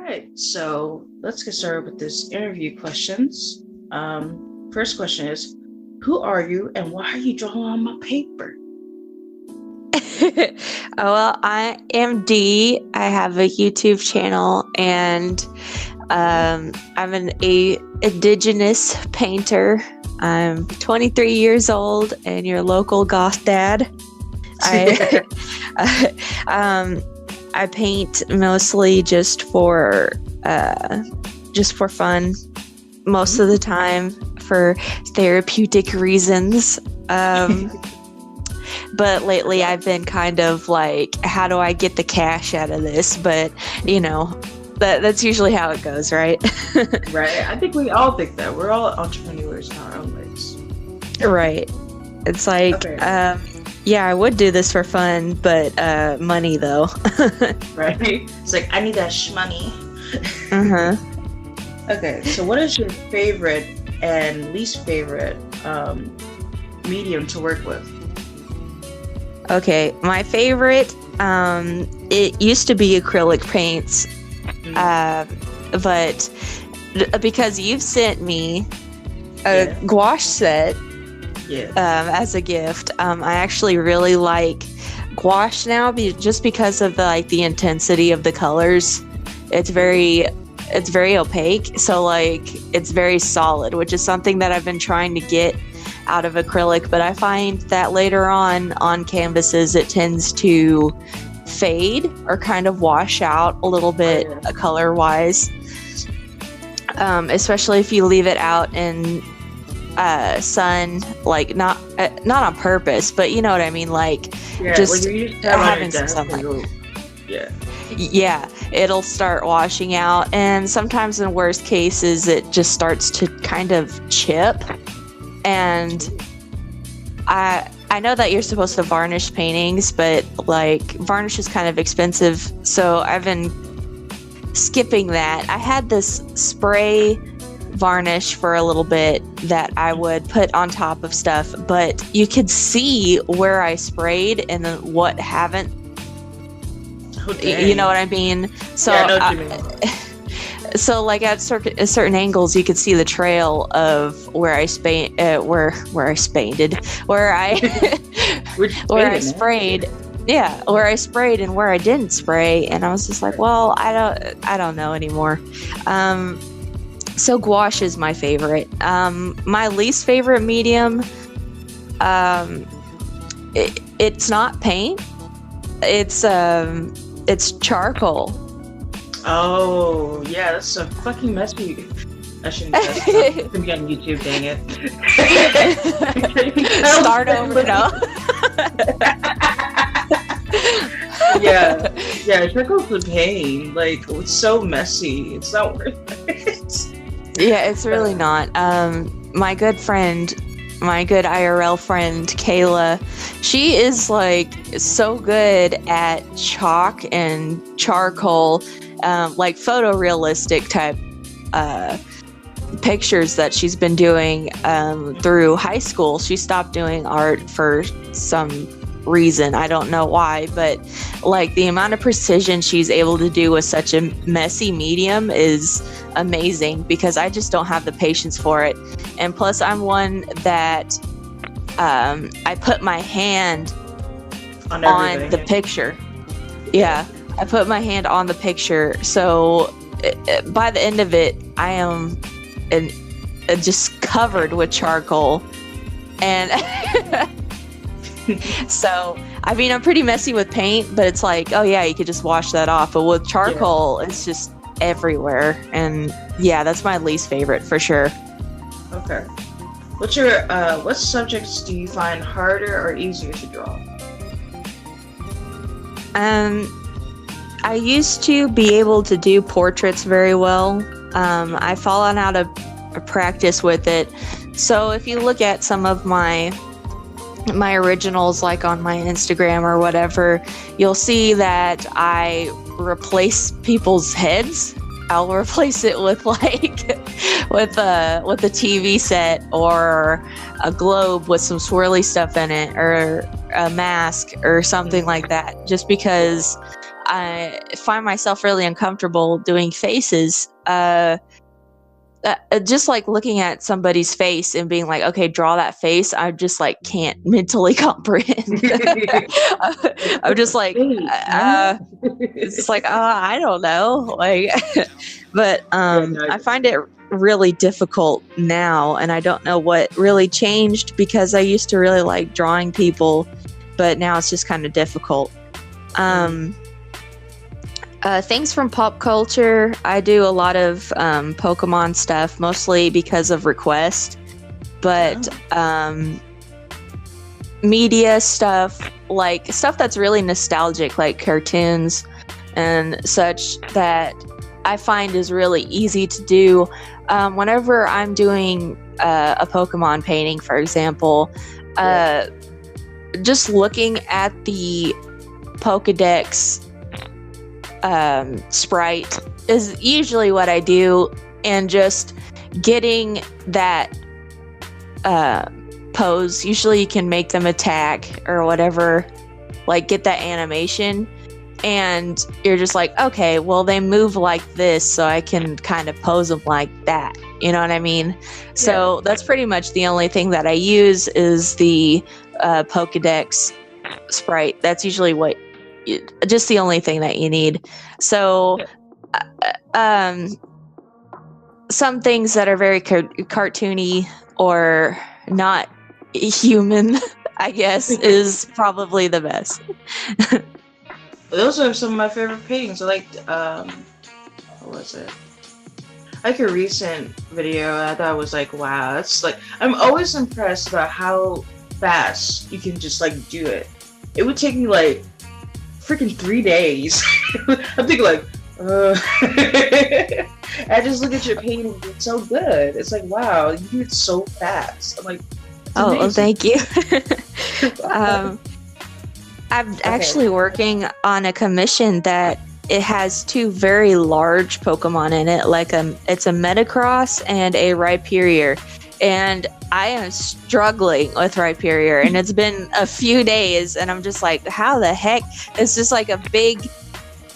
right, so let's get started with this interview questions. First question is, who are you and why are you drawing on my paper? Well, I am Dee. I have a YouTube channel, and I'm an indigenous painter. I'm 23 years old and your local goth dad. I paint mostly just for fun, most of the time for therapeutic reasons. But lately I've been kind of like, how do I get the cash out of this? But that's usually how it goes, right? Right. I think we all think that. We're all entrepreneurs in our own ways. Right. It's like, Okay. yeah, I would do this for fun, but money though. Right? It's like, I need that shmoney. Uh-huh. Okay, so what is your favorite and least favorite medium to work with? Okay, my favorite, it used to be acrylic paints, but because you've sent me a gouache set as a gift, I actually really like gouache now, just because of the intensity of the colors. It's very opaque, so like it's very solid, which is something that I've been trying to get out of acrylic, but I find that later on canvases it tends to fade or kind of wash out a little bit color wise, especially if you leave it out in sun, like not on purpose, but you know what I mean, like just having some sunlight. Yeah, it'll start washing out, and sometimes in worst cases it just starts to kind of chip. And I know that you're supposed to varnish paintings, but like varnish is kind of expensive, so I've been skipping that. I had this spray varnish for a little bit that I would put on top of stuff, but you could see where I sprayed and then what haven't. You know what I mean? So yeah, I know what you mean. So like at certain angles you could see the trail of where I sprayed where I sprayed and where I didn't spray, and I was just like, well, I don't know anymore. So gouache is my favorite. My least favorite medium, it's not paint, it's charcoal. Oh, yeah, that's so fucking messy. I shouldn't guess. It's gonna be on YouTube, dang it. Start over, no? Yeah, charcoal's a pain. Like, it's so messy. It's not worth it. Yeah, it's really not. My good IRL friend, Kayla, she is like so good at chalk and charcoal, like photorealistic type pictures that she's been doing through high school. She stopped doing art for some reason, I don't know why, but like the amount of precision she's able to do with such a messy medium is amazing, because I just don't have the patience for it. And plus I'm one that I put my hand on the picture. Yeah, I put my hand on the picture, so by the end of it I am just covered with charcoal. And so I mean, I'm pretty messy with paint, but it's like, oh yeah, you could just wash that off. But with charcoal, it's just everywhere. And yeah, that's my least favorite for sure. Okay. What subjects do you find harder or easier to draw? I used to be able to do portraits very well. I've fallen out of practice with it. So if you look at some of my originals, like on my Instagram or whatever, you'll see that I replace people's heads. I'll replace it with with a TV set or a globe with some swirly stuff in it, or a mask or something like that, just because I find myself really uncomfortable doing faces. Just like looking at somebody's face and being like, okay, draw that face. I just like can't mentally comprehend. I'm just like, it's like, I don't know. Like, but I find it really difficult now, and I don't know what really changed, because I used to really like drawing people, but now it's just kind of difficult. Things from pop culture, I do a lot of Pokemon stuff, mostly because of request, but media stuff, like stuff that's really nostalgic, like cartoons and such, that I find is really easy to do. Whenever I'm doing a Pokemon painting, for example, just looking at the Pokedex sprite is usually what I do, and just getting that pose. Usually you can make them attack or whatever, like get that animation, and you're just like, okay, well, they move like this, so I can kind of pose them like that, you know what I mean? So that's pretty much the only thing that I use is the Pokedex sprite. That's usually just the only thing that you need. So some things that are very cartoony or not human, I guess, is probably the best. Those are some of my favorite paintings. I liked what was it? Like a recent video I thought was like, wow, that's like, I'm always impressed about how fast you can just like do it. It would take me like freaking 3 days. I'm thinking like, I just look at your painting, it's so good. It's like, wow, you do it so fast. I'm like, oh, thank you. I'm actually working on a commission that it has 2 very large Pokemon in it. Like it's a Metacross and a Rhyperior. And I am struggling with Rhyperior, and it's been a few days, and I'm just like, how the heck? It's just like a big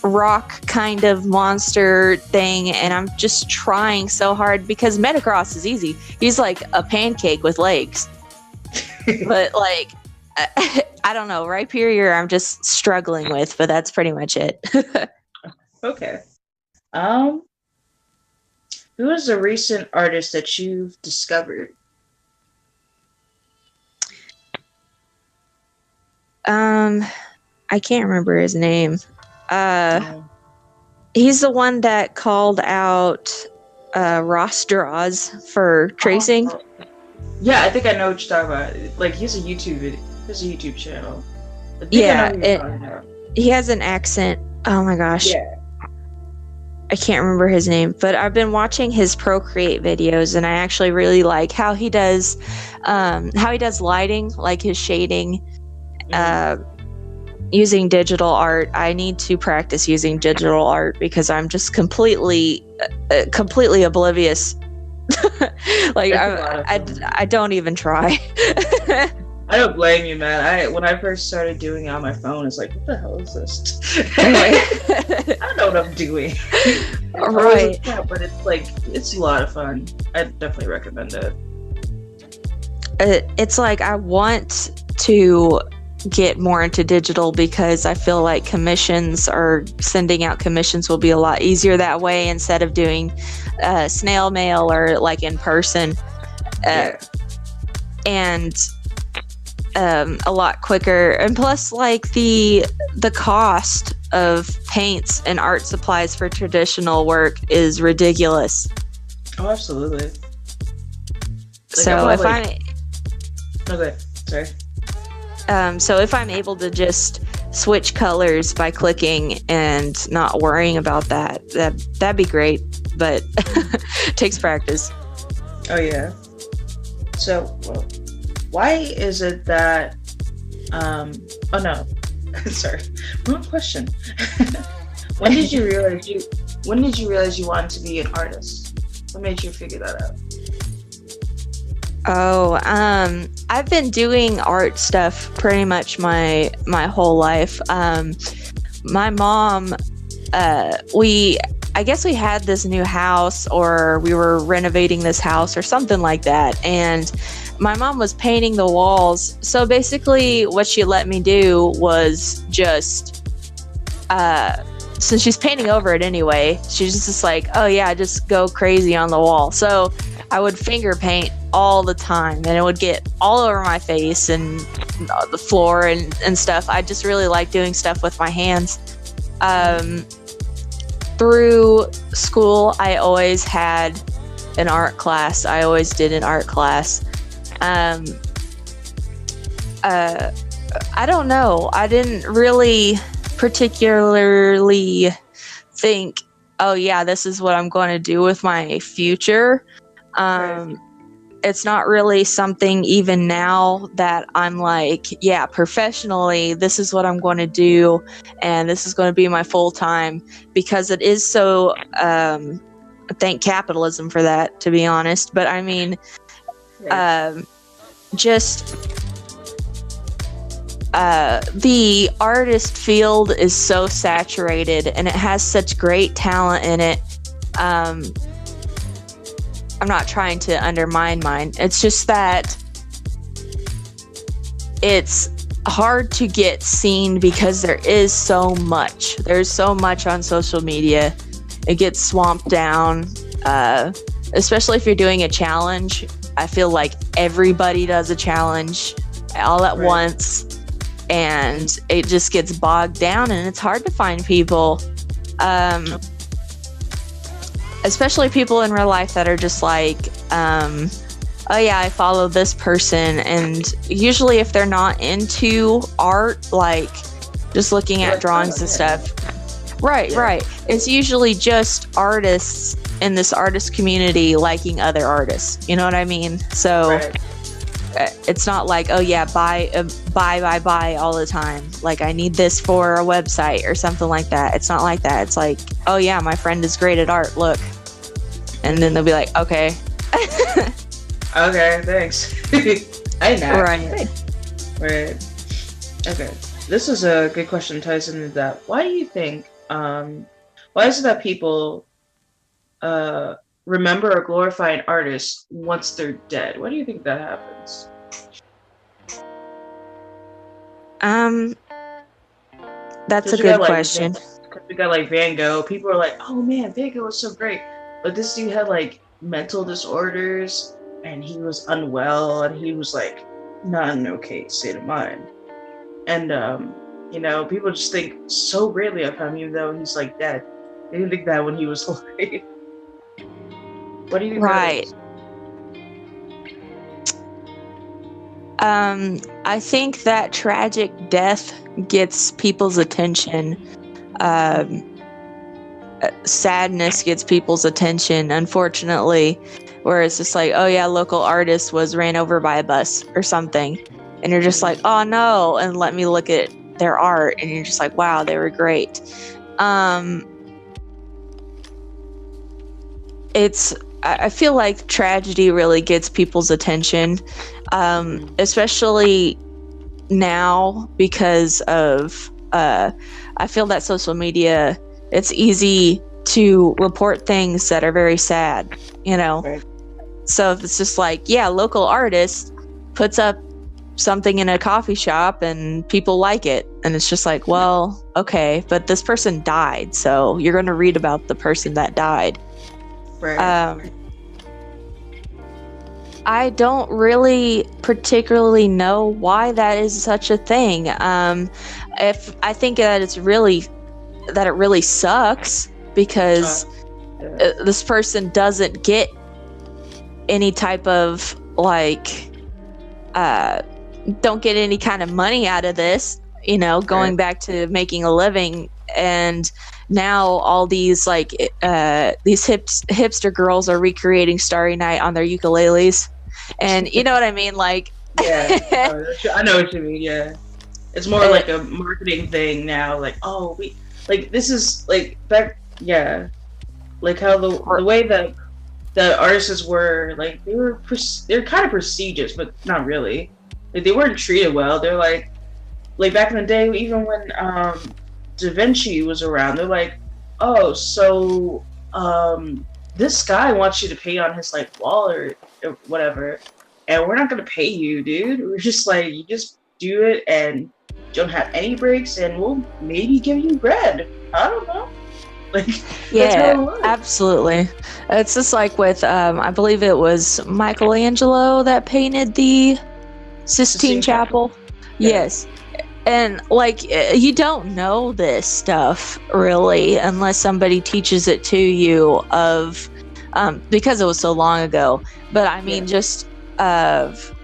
rock kind of monster thing, and I'm just trying so hard, because Metacross is easy. He's like a pancake with legs. But like, I don't know, Rhyperior I'm just struggling with, but that's pretty much it. Okay. Who is a recent artist that you've discovered? I can't remember his name. He's the one that called out Ross Draws for tracing. Yeah, I think I know what you're talking about. Like, he has a YouTube channel. Yeah, he has an accent. Oh my gosh. Yeah. I can't remember his name, but I've been watching his Procreate videos, and I actually really like how he does lighting, like his shading, using digital art. I need to practice using digital art because I'm just completely oblivious. Like I don't even try. I don't blame you, man. When I first started doing it on my phone, it's like, what the hell is this? I don't know what I'm doing. Right. But it's like, it's a lot of fun. I definitely recommend it. It's like I want to get more into digital because I feel like sending out commissions will be a lot easier that way instead of doing snail mail or like in person. And a lot quicker, and plus like the cost of paints and art supplies for traditional work is ridiculous. Oh, absolutely. Like, so if I'm able to just switch colors by clicking and not worrying about that'd be great, but it takes practice. Oh yeah. So why is it that oh no, sorry, wrong question. When did you realize you wanted to be an artist? What made you figure that out? Oh, I've been doing art stuff pretty much my whole life. my mom, I guess we had this new house, or we were renovating this house or something like that, and my mom was painting the walls. So basically what she let me do was just, since she's painting over it anyway, she's just like, oh yeah, just go crazy on the wall. So I would finger paint all the time, and it would get all over my face and the floor and stuff. I just really like doing stuff with my hands. Through school, I always had an art class. I always did an art class. I don't know. I didn't really particularly think, oh yeah, this is what I'm going to do with my future. It's not really something even now that I'm like, yeah, professionally, this is what I'm going to do, and this is going to be my full time, because it is so, thank capitalism for that, to be honest. But I mean, just the artist field is so saturated, and it has such great talent in it. I'm not trying to undermine mine. It's just that it's hard to get seen because there is so much. There's so much on social media. It gets swamped down, especially if you're doing a challenge. I feel like everybody does a challenge all at once, and it just gets bogged down, and it's hard to find people. Especially people in real life that are just like, oh yeah, I follow this person. And usually if they're not into art, like just looking at drawings and stuff. Right. It's usually just artists in this artist community liking other artists. You know what I mean? So it's not like, oh yeah, buy all the time. Like, I need this for a website or something like that. It's not like that. It's like, oh yeah, my friend is great at art, look. And then they'll be like, okay. Okay, thanks. I know. Right. Okay. This is a good question, ties into that. Why do you think, why is it that people remember or glorify an artist once they're dead? Why do you think that happens? That's a good question. Because we got like Van Gogh. People are like, oh man, Van Gogh was so great. But this dude had like mental disorders, and he was unwell, and he was like not in an okay state of mind. And you know, people just think so greatly of him, even though he's like dead. They didn't think that when he was alive. What do you think? Right. I think that tragic death gets people's attention. Sadness gets people's attention, unfortunately, where it's just like, oh yeah, local artist was ran over by a bus or something, and you're just like, oh no, and let me look at their art, and you're just like, wow, they were great. I feel like tragedy really gets people's attention, especially now because of I feel that social media, it's easy to report things that are very sad, you know. Right. So if it's just like, yeah, local artist puts up something in a coffee shop and people like it, and it's just like, well, okay, but this person died, so you're going to read about the person that died. Right. I don't really particularly know why that is such a thing. If I think that it really sucks because this person doesn't get any type of like don't get any kind of money out of this, you know, going back to making a living. And now all these like these hipster girls are recreating Starry Night on their ukuleles, and you know what I mean, like yeah, I know what you mean. Yeah, it's more like a marketing thing now, like, oh, we like, this is like back, yeah, like how the way that the artists were, like, they're kind of prestigious, but not really. Like, they weren't treated well. They're like back in the day, even when Da Vinci was around, they're like, oh, so this guy wants you to pay on his like wall or whatever, and we're not gonna pay you, dude. We're just like, you just do it and don't have any breaks, and we'll maybe give you bread. I don't know. Like, yeah, absolutely. It's just like with I believe it was Michelangelo that painted the Sistine Chapel. Yeah. Yes. And like, you don't know this stuff really unless somebody teaches it to you, of because it was so long ago. But I mean, just of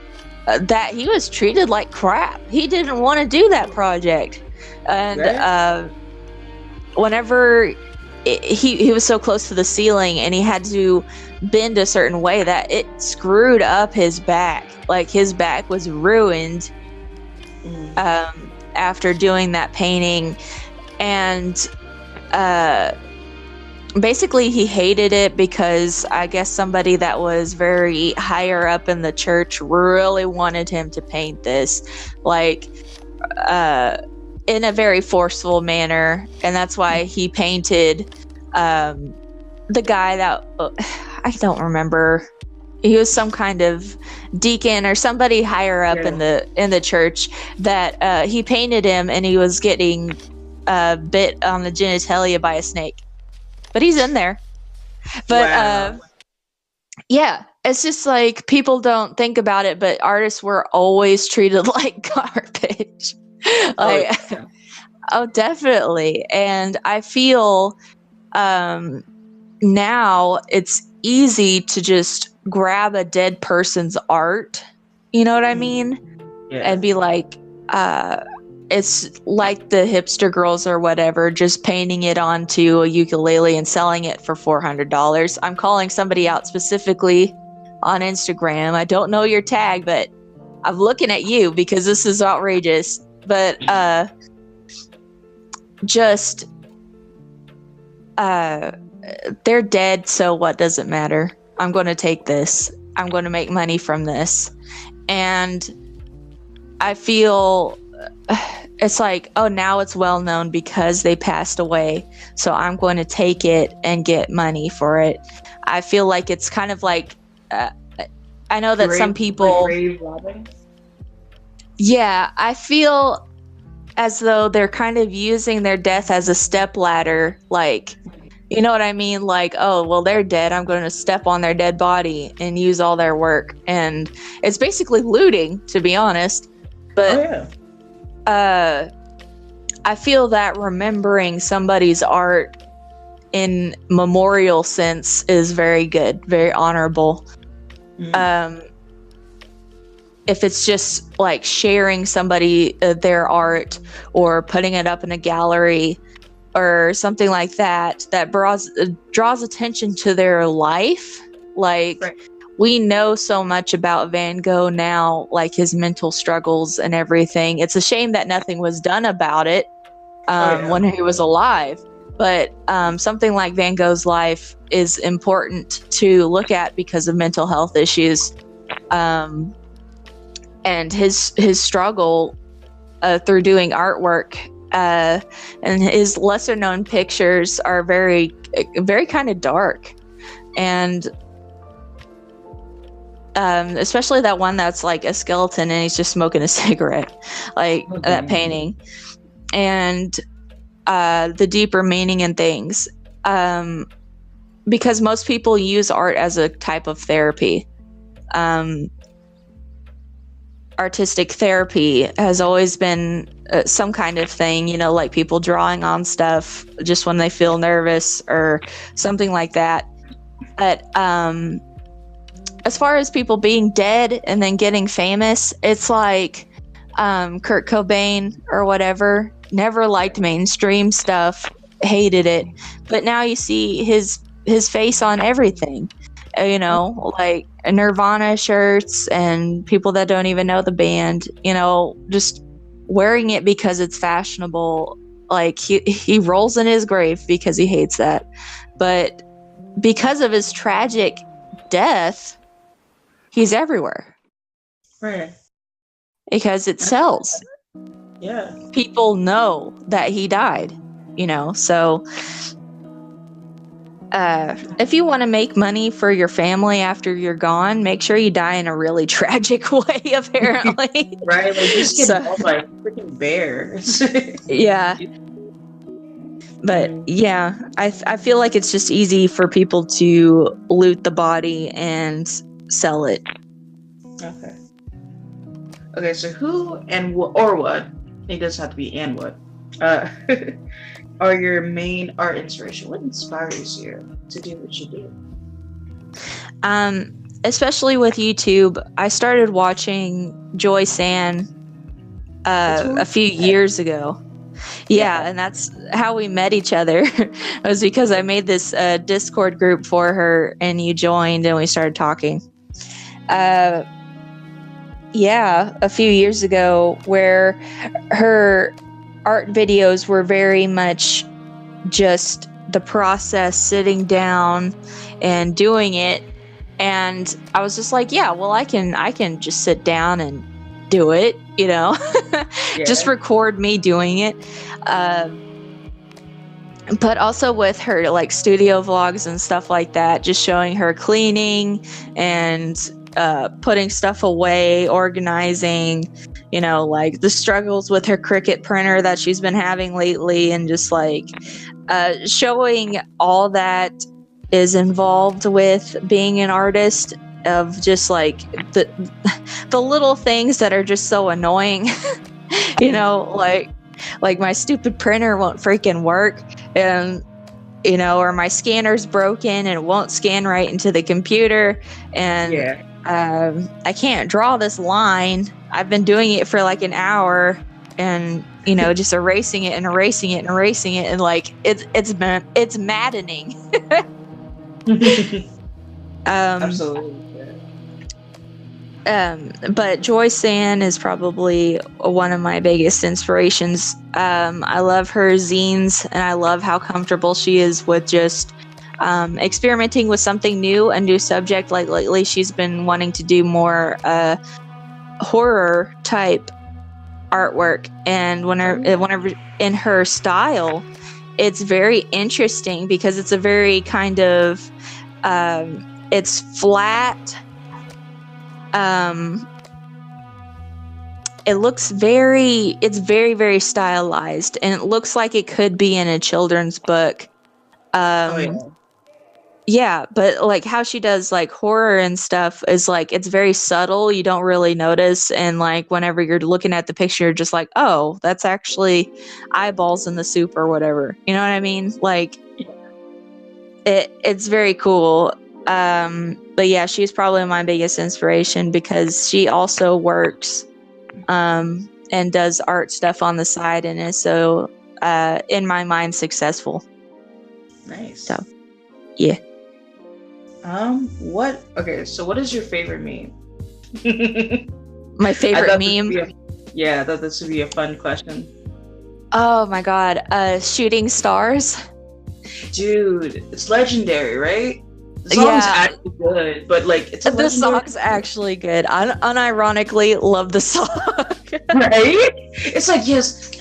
that he was treated like crap. He didn't want to do that project, and whenever he was so close to the ceiling and he had to bend a certain way that it screwed up his back. Like, his back was ruined after doing that painting. And basically he hated it because I guess somebody that was very higher up in the church really wanted him to paint this, like in a very forceful manner. And that's why he painted the guy that I don't remember. He was some kind of deacon or somebody higher up in the church that he painted him, and he was getting bit on the genitalia by a snake. But he's in there. But yeah, it's just like, people don't think about it, but artists were always treated like garbage. Like, oh, definitely. And I feel now it's easy to just grab a dead person's art, you know what I mean? Yeah. And be like, it's like the hipster girls or whatever, just painting it onto a ukulele and selling it for $400. I'm calling somebody out specifically on Instagram. I don't know your tag, but I'm looking at you because this is outrageous. But just they're dead, so what does it matter? I'm going to take this. I'm going to make money from this. And I feel it's like, oh, now it's well known because they passed away, so I'm going to take it and get money for it. I feel like it's kind of like, I know that some people, yeah, I feel as though they're kind of using their death as a stepladder, like, you know what I mean? Like, oh, well, they're dead, I'm going to step on their dead body and use all their work. And it's basically looting, to be honest. But I feel that remembering somebody's art in memorial sense is very good, very honorable. If it's just like sharing somebody their art or putting it up in a gallery or something like that, that draws attention to their life. Like, we know so much about Van Gogh now, like his mental struggles and everything. It's a shame that nothing was done about it when he was alive. But something like Van Gogh's life is important to look at because of mental health issues. And his struggle through doing artwork, and his lesser known pictures are very, very kind of dark. And especially that one that's like a skeleton and he's just smoking a cigarette, like that painting. And the deeper meaning in things, because most people use art as a type of therapy. Artistic therapy has always been some kind of thing, you know, like people drawing on stuff just when they feel nervous or something like that. But as far as people being dead and then getting famous, it's like Kurt Cobain or whatever never liked mainstream stuff, hated it, but now you see his face on everything, you know, like Nirvana shirts and people that don't even know the band, you know, just wearing it because it's fashionable. Like he rolls in his grave because he hates that. But because of his tragic death, he's everywhere. Right. Because it sells. Yeah. People know that he died. So if you want to make money for your family after you're gone, make sure you die in a really tragic way, apparently. Right? Like, just get mauled by a freaking bear. Yeah. But yeah, I feel like it's just easy for people to loot the body and sell it. Okay, so who and or what, it doesn't have to be and what, are your main art inspiration? What inspires you to do what you do? Especially with YouTube, I started watching Joy San a few years ago. Yeah, and that's how we met each other. It was because I made this Discord group for her, and you joined, and we started talking. Yeah, a few years ago, where her art videos were very much just the process, sitting down and doing it. And I was just like, yeah, well, I can just sit down and do it, just record me doing it. But also with her like studio vlogs and stuff like that, just showing her cleaning and putting stuff away, organizing, like the struggles with her Cricut printer that she's been having lately, and just like showing all that is involved with being an artist, of just like the little things that are just so annoying. Like my stupid printer won't freaking work, and or my scanner's broken and it won't scan right into the computer, and I can't draw this line. I've been doing it for like an hour, and just erasing it, and like it's maddening. Absolutely. But Joy San is probably one of my biggest inspirations. I love her zines, and I love how comfortable she is with just experimenting with something new, a new subject. Like lately, she's been wanting to do more horror type artwork, and whenever in her style, it's very interesting because it's a very kind of it's flat. It's very, very stylized, and it looks like it could be in a children's book. Yeah, but like how she does like horror and stuff is like, it's very subtle. You don't really notice. And like whenever you're looking at the picture, you're just like, oh, that's actually eyeballs in the soup or whatever. You know what I mean? Like it's very cool. But yeah, she's probably my biggest inspiration because she also works and does art stuff on the side, and is so in my mind successful. Nice. So yeah. So what is your favorite meme? My favorite meme? I thought this would be a fun question. Oh my god, shooting stars. Dude, it's legendary, right? The song's actually good, but like the song's actually good. I unironically love the song. Right? It's like, yes.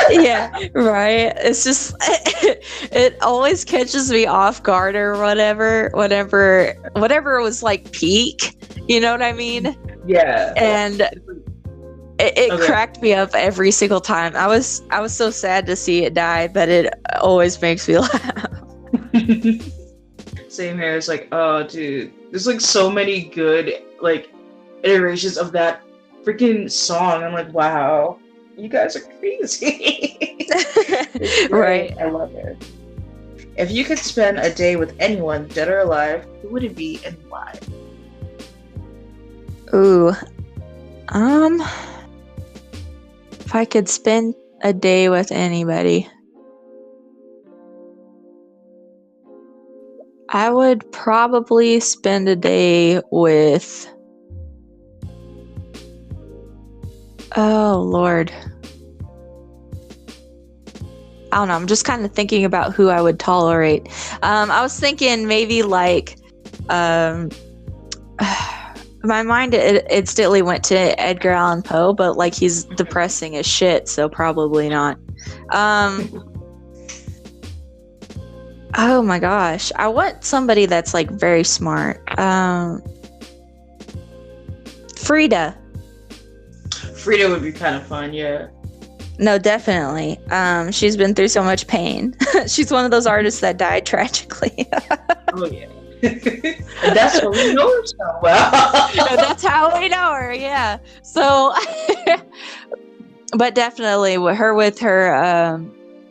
Yeah, right. It's just it always catches me off guard or whatever it was like peak. You know what I mean? Yeah. And it cracked me up every single time. I was so sad to see it die, but it always makes me laugh. Same here. It's like, oh, dude, there's like so many good like iterations of that freaking song. I'm like, wow, you guys are crazy. Right. I love it. If you could spend a day with anyone, dead or alive, who would it be and why? Ooh. If I could spend a day with anybody, I would probably spend a day with... Oh, Lord. I don't know. I'm just kind of thinking about who I would tolerate. I was thinking maybe like... my mind instantly went to Edgar Allan Poe, but like he's depressing as shit, so probably not. Oh my gosh, I want somebody that's like very smart. Frida. Frida would be kind of fun, yeah. No, definitely. She's been through so much pain. She's one of those artists that died tragically. Oh yeah. And that's how we know her so well. That's how we know her, yeah. So, but definitely with her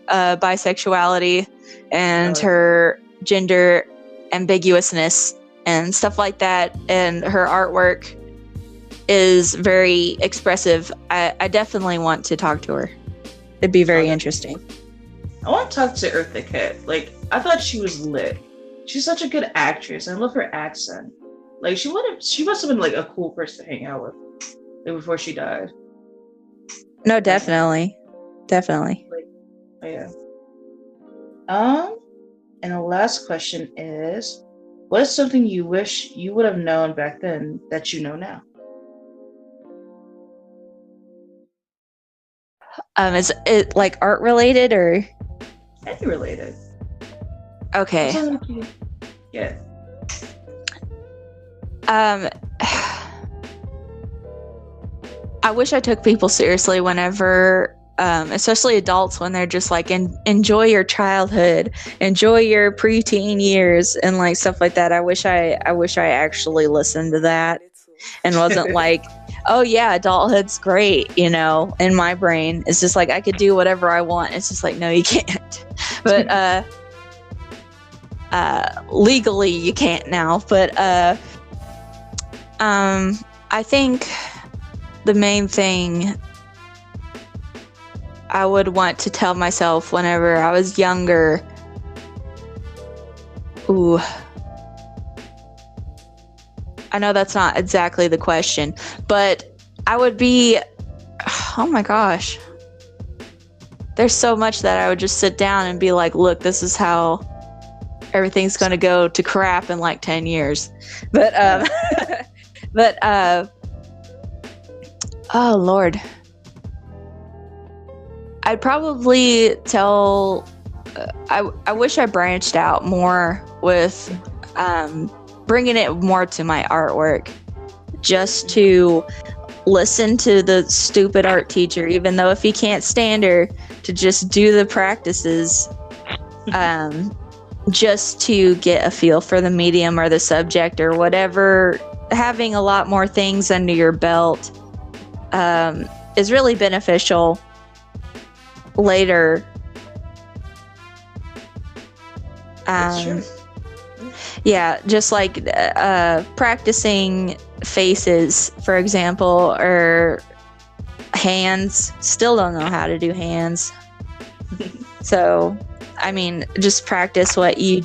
bisexuality and her gender ambiguousness and stuff like that, and her artwork is very expressive. I definitely want to talk to her. It'd be very interesting. I want to talk to Eartha Kitt. Like, I thought she was lit. She's such a good actress. I love her accent. Like, she must have been like a cool person to hang out with, like, before she died. No, definitely. Definitely. Like, oh, yeah. And the last question is, what is something you wish you would have known back then that you know now? Is it like art related or any related? Okay. Yeah. I wish I took people seriously whenever, especially adults, when they're just like, enjoy your childhood, enjoy your preteen years, and like stuff like that. I wish I actually listened to that and wasn't like, oh yeah, adulthood's great, you know. In my brain, it's just like I could do whatever I want. It's just like, no, you can't. But legally you can't now. But I think the main thing I would want to tell myself whenever I was younger. Ooh. I know that's not exactly the question, but I would be, oh my gosh. There's so much that I would just sit down and be like, look, this is how everything's going to go to crap in like 10 years. But, oh Lord. I'd probably tell, I wish I branched out more with, bringing it more to my artwork, just to listen to the stupid art teacher, even though if he can't stand her, to just do the practices, just to get a feel for the medium or the subject or whatever. Having a lot more things under your belt is really beneficial later. That's true. Yeah, just like practicing faces, for example, or hands. Still don't know how to do hands. So, I mean, just practice what you're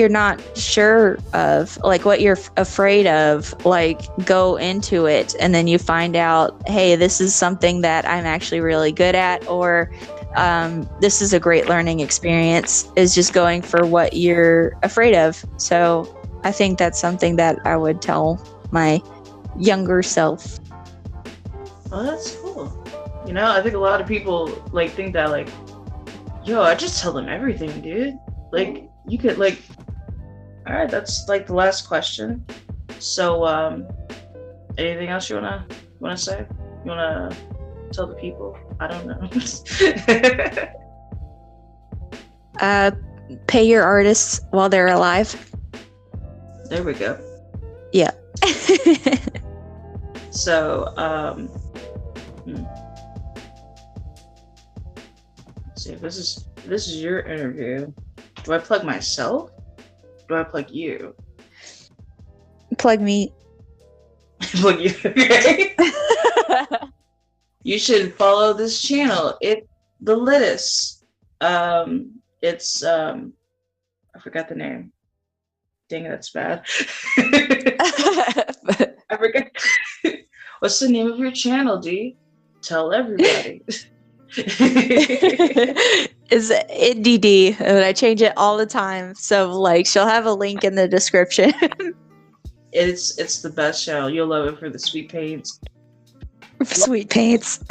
not sure of, like what you're afraid of, like go into it and then you find out, hey, this is something that I'm actually really good at, or this is a great learning experience, is just going for what you're afraid of. So I think that's something that I would tell my younger self. Oh, that's cool. You know, I think a lot of people like think that like, yo, I just tell them everything, dude. Like, you could like, all right, that's like the last question. So, anything else you wanna say? You wanna tell the people? I don't know. Pay your artists while they're alive. There we go. Yeah. So, let's see. If this is your interview. Do I plug myself? Do I plug you? Plug me. Plug you. Okay. You should follow this channel. The Littest. It's I forgot the name. Dang it, that's bad. I forgot. What's the name of your channel, D? Tell everybody. Is indiedee, and I change it all the time. So like, she'll have a link in the description. It's the best channel. You'll love it for the sweet paints. Sweet paints.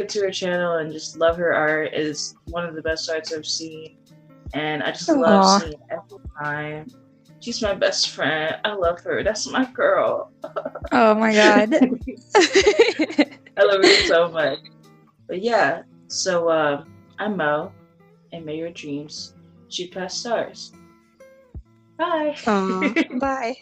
To her channel and just love her art. It is one of the best arts I've seen, and I just love seeing it every time. She's my best friend. I love her. That's my girl. Oh my god. I love her so much. But yeah, so I'm Mo, and may your dreams shoot past stars. Bye. Bye.